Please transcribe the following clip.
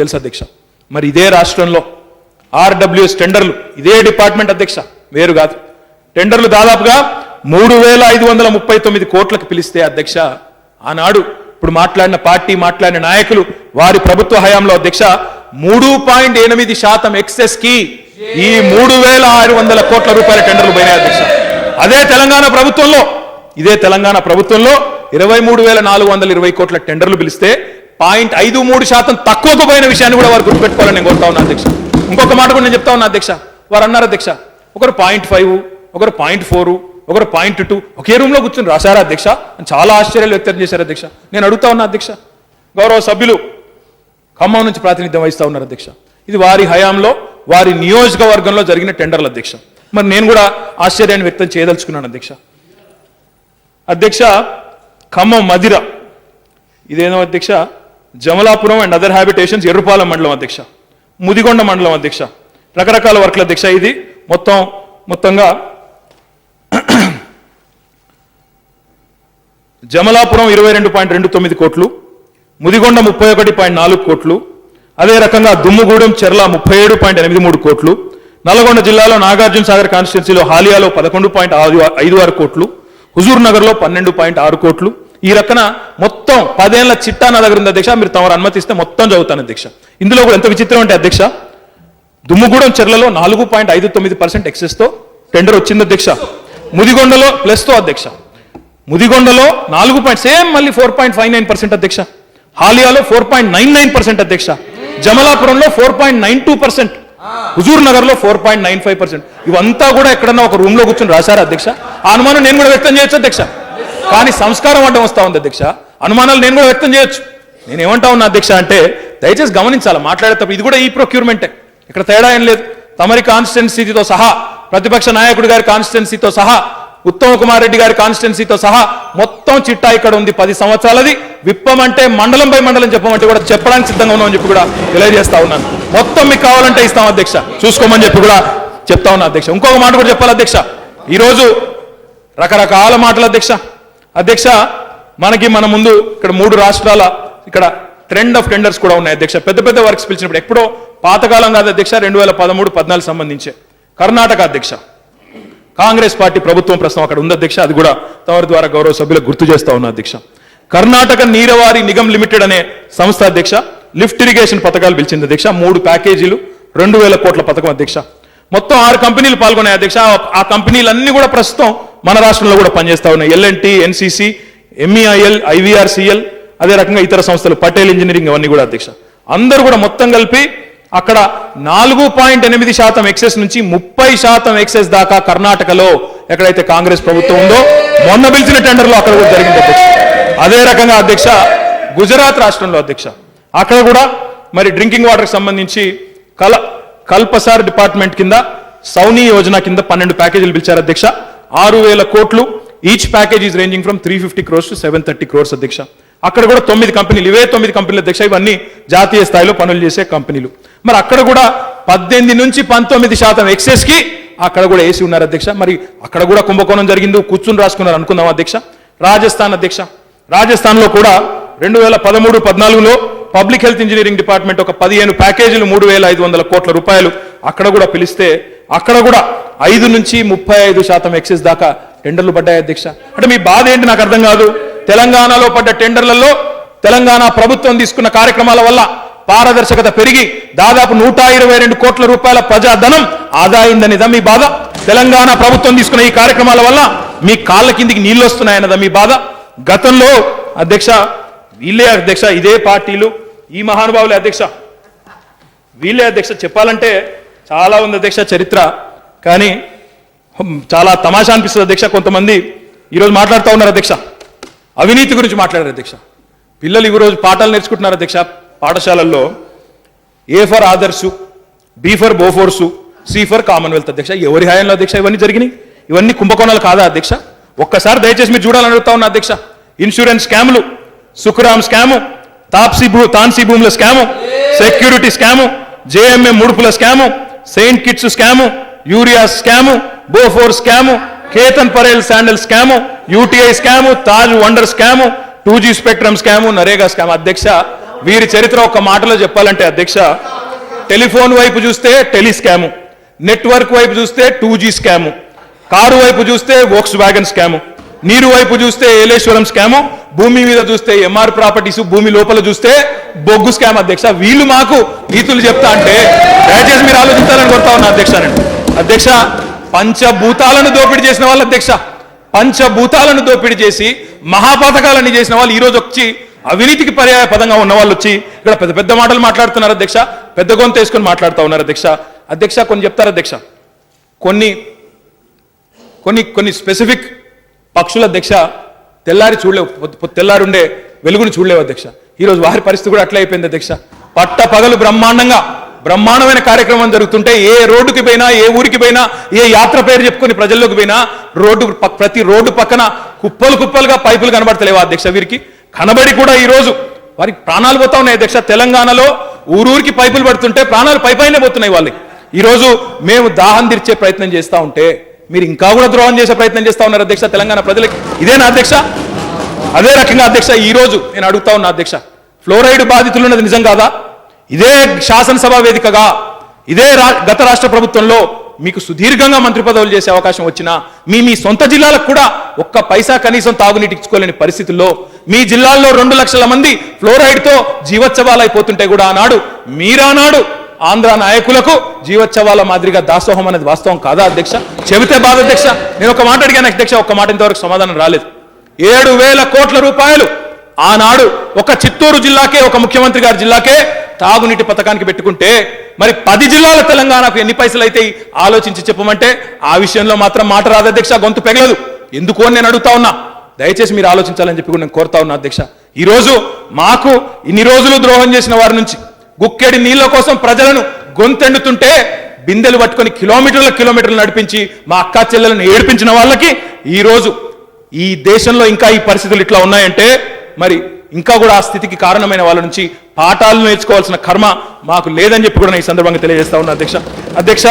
తెలుసు అధ్యక్ష. మరి ఇదే రాష్ట్రంలో ఆర్డబ్ల్యూఎస్ టెండర్లు ఇదే డిపార్ట్మెంట్ అధ్యక్ష, వేరు కాదు. టెండర్లు దాదాపుగా 3,539 కోట్లకు పిలిస్తే అధ్యక్ష, ఆనాడు ఇప్పుడు మాట్లాడిన నాయకులు వారి ప్రభుత్వ హయాంలో అధ్యక్ష 3.8% ఎక్సెస్ కి ఈ 3,600 కోట్ల రూపాయల టెండర్లు పోయినాయి అధ్యక్ష. ఇదే తెలంగాణ ప్రభుత్వంలో 23,420 కోట్ల టెండర్లు పిలిస్తే 0.53% తక్కువకు పోయిన విషయాన్ని కూడా వారు గుర్తుపెట్టుకోవాలని నేను కోరుతా ఉన్నా అధ్యక్ష. ఇంకొక మాట కూడా నేను చెప్తా ఉన్నా అధ్యక్ష. వారు అన్నారు అధ్యక్ష, ఒకరు 0.5, ఒకరు 0.4, ఒకరు 0.2 ఒకే రూమ్ లో కూర్చొని రాశారా అధ్యక్ష? చాలా ఆశ్చర్యాలు వ్యక్తం చేశారు అధ్యక్ష. నేను అడుగుతా ఉన్నా అధ్యక్ష, గౌరవ సభ్యులు ఖమ్మం నుంచి ప్రాతినిధ్యం వహిస్తా ఉన్నారు అధ్యక్ష. ఇది వారి హయాంలో వారి నియోజకవర్గంలో జరిగిన టెండర్ల అధ్యక్ష. మరి నేను కూడా ఆశ్చర్యాన్ని వ్యక్తం చేయదలుచుకున్నాను అధ్యక్ష. ఖమ్మం మదిర ఇదేనో అధ్యక్ష, Jamalapuram and other habitations Errupalem మండలం అధ్యక్ష, ముదిగొండ మండలం అధ్యక్ష, రకరకాల వర్క్ల అధ్యక్ష. ఇది మొత్తంగా జమలాపురం 22.29 కోట్లు, ముదిగొండ 31.4 కోట్లు, అదే రకంగా దుమ్ముగూడెం చెర్ల 37.83 కోట్లు, నల్గొండ జిల్లాలో నాగార్జున సాగర్ కాన్స్టిట్యున్సీలో హాలియాలో 11.56 కోట్లు, హుజూర్ నగర్లో 12.6 కోట్లు. ఈ రకన మొత్తం 10 ఏళ్ల చిట్టా నా దగ్గర ఉంది అధ్యక్ష. మీరు తమరు అనుమతిస్తే మొత్తం చదువుతాను అధ్యక్ష. ఇందులో కూడా ఎంత విచిత్రం అంటే అధ్యక్ష, దుమ్ముగూడెం చెర్లలో 4.59% ఎక్సెస్తో టెండర్ వచ్చింది అధ్యక్ష. ముదిగొండలో ప్లస్తో అధ్యక్ష, ముదిగొండలో 4.59% అధ్యక్ష, హాలియాలో 4.99% అధ్యక్ష, జమలాపురంలో 4.92%, హుజూర్ నగర్ లో 4.95%. ఇవంతా కూడా ఎక్కడన్నా ఒక రూమ్ లో కూర్చొని రాశారా అధ్యక్ష? ఆ అనుమానం నేను కూడా వ్యక్తం చేయొచ్చు అధ్యక్ష. కానీ సంస్కారం అడ్డం వస్తా ఉంది అధ్యక్ష. అనుమానాలు నేను కూడా వ్యక్తం చేయొచ్చు. నేను ఏమంటా ఉన్నా అధ్యక్ష అంటే, దయచేసి గమనించాలి మాట్లాడేటప్పుడు. ఇది కూడా ఈ ప్రొక్యూర్మెంటే, ఇక్కడ తేడా ఏం లేదు. తమరి కాన్స్టిట్యున్సీతో సహా, ప్రతిపక్ష నాయకుడి గారి కాన్స్టిట్యున్సీతో సహా, ఉత్తమ్ కుమార్ రెడ్డి గారి కాన్స్టిట్యున్సీతో సహా మొత్తం చిట్టా ఇక్కడ ఉంది. 10 సంవత్సరాలది. విప్పమంటే మండలం బై మండలం చెప్పమంటే కూడా చెప్పడానికి సిద్ధంగా ఉన్నామని చెప్పి కూడా తెలియజేస్తా ఉన్నాను. మొత్తం మీకు కావాలంటే ఇస్తాం అధ్యక్ష, చూసుకోమని చెప్పి కూడా చెప్తా ఉన్నా అధ్యక్ష. ఇంకొక మాట కూడా చెప్పాలి అధ్యక్ష. ఈరోజు రకరకాల మాటలు అధ్యక్ష. మన ముందు ఇక్కడ 3 రాష్ట్రాల ఇక్కడ ట్రెండ్ ఆఫ్ టెండర్స్ కూడా ఉన్నాయి అధ్యక్ష. పెద్ద పెద్ద వర్క్స్ పిలిచినప్పుడు ఎప్పుడో పాతకాలం కాదు అధ్యక్ష, 2013-14 సంబంధించే కర్ణాటక అధ్యక్ష, కాంగ్రెస్ పార్టీ ప్రభుత్వం ప్రస్తుతం అక్కడ ఉంది అధ్యక్ష. అది కూడా తమరి ద్వారా గౌరవ సభ్యులకు గుర్తు చేస్తా ఉన్నా అధ్యక్ష. కర్ణాటక నీరవారి నిగమ్ లిమిటెడ్ అనే సంస్థ అధ్యక్ష లిఫ్ట్ ఇరిగేషన్ పథకాలు పిలిచింది అధ్యక్ష. 3 ప్యాకేజీలు 2,000 కోట్ల పథకం అధ్యక్ష. మొత్తం 6 కంపెనీలు పాల్గొన్నాయి అధ్యక్ష. ఆ కంపెనీలన్నీ కూడా ప్రస్తుతం మన రాష్ట్రంలో కూడా పనిచేస్తా ఉన్నాయి. ఎల్ఎన్టీ, ఎన్సీసీ, ఎంఈఐఎల్, ఐవీఆర్సీఎల్, అదే రకంగా ఇతర సంస్థలు, పటేల్ ఇంజనీరింగ్, అవన్నీ కూడా అధ్యక్ష. అందరూ కూడా మొత్తం కలిపి అక్కడ 4.8% ఎక్సెస్ నుంచి 30% ఎక్సెస్ దాకా కర్ణాటకలో ఎక్కడైతే కాంగ్రెస్ ప్రభుత్వం ఉందో మొన్న పిలిచిన టెండర్లో అక్కడ కూడా జరిగింది అధ్యక్ష. అదే రకంగా అధ్యక్ష గుజరాత్ రాష్ట్రంలో అధ్యక్ష, అక్కడ కూడా మరి డ్రింకింగ్ వాటర్కి సంబంధించి కల్పసార్ డిపార్ట్మెంట్ కింద సౌనీ యోజన కింద 12 ప్యాకేజీలు పిలిచారు అధ్యక్ష. 6,000 కోట్లు. Each package is ranging from 350 crores to 730 crores అధ్యక్ష. అక్కడ కూడా 9 కంపెనీలు, ఇవే 9 కంపెనీలు అధ్యక్ష. ఇవన్నీ జాతీయ స్థాయిలో పనులు చేసే కంపెనీలు. మరి అక్కడ కూడా 18 నుంచి 19% ఎక్సెస్ కి అక్కడ కూడా వేసి ఉన్నారు అధ్యక్ష. మరి అక్కడ కూడా కుంభకోణం జరిగింది, కూర్చుని రాసుకున్నారు అనుకుందాం అధ్యక్ష. రాజస్థాన్ అధ్యక్ష, రాజస్థాన్లో కూడా 2013-14లో పబ్లిక్ హెల్త్ ఇంజనీరింగ్ డిపార్ట్మెంట్ ఒక 15 ప్యాకేజీలు 3,500 కోట్ల రూపాయలు అక్కడ కూడా పిలిస్తే అక్కడ కూడా 5 నుంచి 35% ఎక్సెస్ దాకా టెండర్లు పడ్డాయి అధ్యక్ష. అంటే మీ బాధ ఏంటి నాకు అర్థం కాదు. తెలంగాణలో పడ్డ టెండర్లలో తెలంగాణ ప్రభుత్వం తీసుకున్న కార్యక్రమాల వల్ల పారదర్శకత పెరిగి దాదాపు 122 కోట్ల రూపాయల ప్రజాధనం ఆదా అయిందనేదా మీ బాధ? తెలంగాణ ప్రభుత్వం తీసుకున్న ఈ కార్యక్రమాల వల్ల మీ కాళ్ళ కిందికి నీళ్లు వస్తున్నాయన్నదా మీ బాధ? గతంలో అధ్యక్ష వీళ్ళే అధ్యక్ష, ఇదే పార్టీలు, ఈ మహానుభావులే అధ్యక్ష, వీళ్ళే అధ్యక్ష. చెప్పాలంటే చాలా ఉంది అధ్యక్ష చరిత్ర. కానీ చాలా తమాషా అనిపిస్తుంది అధ్యక్ష. కొంతమంది ఈరోజు మాట్లాడుతూ ఉన్నారు అధ్యక్ష, అవినీతి గురించి మాట్లాడారు అధ్యక్ష. పిల్లలు ఈరోజు పాఠాలు నేర్చుకుంటున్నారు అధ్యక్ష పాఠశాలల్లో. A for Adarsh, B for Bofors, C for Commonwealth అధ్యక్ష. ఎవరి హయాంలో అధ్యక్ష ఇవన్నీ జరిగినాయి? ఇవన్నీ కుంభకోణాలు కాదా అధ్యక్ష? ఒక్కసారి దయచేసి మీరు చూడాలని అడుగుతా ఉన్నా అధ్యక్ష. ఇన్సూరెన్స్ స్కాములు, సుఖరామ్ స్కాము, తాన్సీ భూముల స్కాము, సెక్యూరిటీ స్కాము, జేఎంఎం ముడుపుల scam, Saint Kitts scam, urea scam, Bofors scam, Ketan Parekh scandal scam, UTI scam, Taj wonder scam, 2G spectrum scam, NREGA scam అధ్యక్ష. వీరి చరిత్ర ఒక్క మాటలో చెప్పాలంటే అధ్యక్ష, టెలిఫోన్ వైపు చూస్తే టెలి స్కాము, నెట్వర్క్ వైపు చూస్తే 2G స్కాము, కారు వైపు చూస్తే వోక్స్ వ్యాగన్ స్కాము, నీరు వైపు చూస్తే ఏలేశ్వరం స్కాము, భూమి మీద చూస్తే ఎంఆర్ ప్రాపర్టీస్, భూమి లోపల చూస్తే బొగ్గు స్కామ్. అధ్యక్ష, వీళ్ళు మాకు నీతులు చెప్తా అంటే దయచేసి మీరు ఆలోచించాలని కోరుతా ఉన్నా అధ్యక్ష. నేను అధ్యక్ష, పంచభూతాలను దోపిడీ చేసిన వాళ్ళు అధ్యక్ష, పంచభూతాలను దోపిడీ చేసి మహాపథకాలని చేసిన వాళ్ళు ఈరోజు వచ్చి అవినీతికి పర్యాయ పదంగా ఉన్న వాళ్ళు వచ్చి ఇక్కడ పెద్ద పెద్ద మాటలు మాట్లాడుతున్నారు అధ్యక్ష, పెద్ద గొంతు వేసుకొని మాట్లాడుతూ ఉన్నారు అధ్యక్ష. అధ్యక్ష, కొన్ని చెప్తారు అధ్యక్ష, కొన్ని కొన్ని కొన్ని స్పెసిఫిక్ పక్షుల అధ్యక్ష తెల్లారి చూడలేవు, తెల్లారి ఉండే వెలుగును చూడలేవు అధ్యక్ష. ఈరోజు వారి పరిస్థితి కూడా అట్లా అయిపోయింది అధ్యక్ష. పట్ట పగలు బ్రహ్మాండమైన కార్యక్రమం జరుగుతుంటే ఏ రోడ్డుకి పోయినా, ఏ ఊరికి పోయినా, ఏ యాత్ర పేరు చెప్పుకొని ప్రజల్లోకి పోయినా ప్రతి రోడ్డు పక్కన కుప్పలు కుప్పలుగా పైపులు కనబడతలేవా అధ్యక్ష? వీరికి కనబడి కూడా ఈరోజు వారికి ప్రాణాలు పోతా ఉన్నాయి అధ్యక్ష. తెలంగాణలో ఊరూరికి పైపులు పడుతుంటే ప్రాణాలు పైపైనే పోతున్నాయి వాళ్ళకి. ఈరోజు మేము దాహం తీర్చే ప్రయత్నం చేస్తూ ఉంటే మీరు ఇంకా కూడా ద్రోహం చేసే ప్రయత్నం చేస్తూ ఉన్నారు అధ్యక్ష తెలంగాణ ప్రజలకి. ఇదేనా అధ్యక్ష? అదే రకంగా అధ్యక్ష ఈరోజు నేను అడుగుతా ఉన్నా అధ్యక్ష, ఫ్లోరైడ్ బాధితులు ఉన్నది నిజం కాదా? ఇదే శాసనసభ వేదికగా ఇదే గత రాష్ట్ర ప్రభుత్వంలో మీకు సుదీర్ఘంగా మంత్రి పదవులు చేసే అవకాశం వచ్చినా మీ సొంత జిల్లాలకు కూడా ఒక్క పైసా కనీసం తాగునీటి ఇచ్చుకోలేని పరిస్థితుల్లో మీ జిల్లాల్లో 2 లక్షల మంది ఫ్లోరైడ్తో జీవోత్సవాలు అయిపోతుంటే కూడా ఆనాడు ఆంధ్ర నాయకులకు జీవోత్సవాల మాదిరిగా దాసోహం అనేది వాస్తవం కాదా అధ్యక్ష? చెబితే బాధ అధ్యక్ష. నేను ఒక మాట అడిగాను అధ్యక్ష, ఒక్క మాట ఇంతవరకు సమాధానం రాలేదు. 7,000 కోట్ల రూపాయలు ఆనాడు ఒక చిత్తూరు జిల్లాకే, ఒక ముఖ్యమంత్రి గారి జిల్లాకే తాగునీటి పథకానికి పెట్టుకుంటే మరి 10 జిల్లాల తెలంగాణకు ఎన్ని పైసలు అయితే ఆలోచించి చెప్పమంటే ఆ విషయంలో మాత్రం మాట రాదు అధ్యక్ష, గొంతు పెగలదు. ఎందుకు అని నేను అడుగుతా ఉన్నా. దయచేసి మీరు ఆలోచించాలని చెప్పి కూడా నేను కోరుతా ఉన్నా అధ్యక్ష. ఈరోజు మాకు ఇన్ని రోజులు ద్రోహం చేసిన వారి నుంచి గుక్కెడి నీళ్ల కోసం ప్రజలను గొంతెండుతుంటే బిందెలు పట్టుకొని కిలోమీటర్లు నడిపించి మా అక్కా చెల్లెలను ఏడిపించిన వాళ్ళకి ఈరోజు ఈ దేశంలో ఇంకా ఈ పరిస్థితులు ఇట్లా ఉన్నాయంటే మరి ఇంకా కూడా ఆ స్థితికి కారణమైన వాళ్ళ నుంచి పాఠాలు నేర్చుకోవాల్సిన కర్మ మాకు లేదని చెప్పి కూడా ఈ సందర్భంగా తెలియజేస్తా ఉన్నా అధ్యక్ష.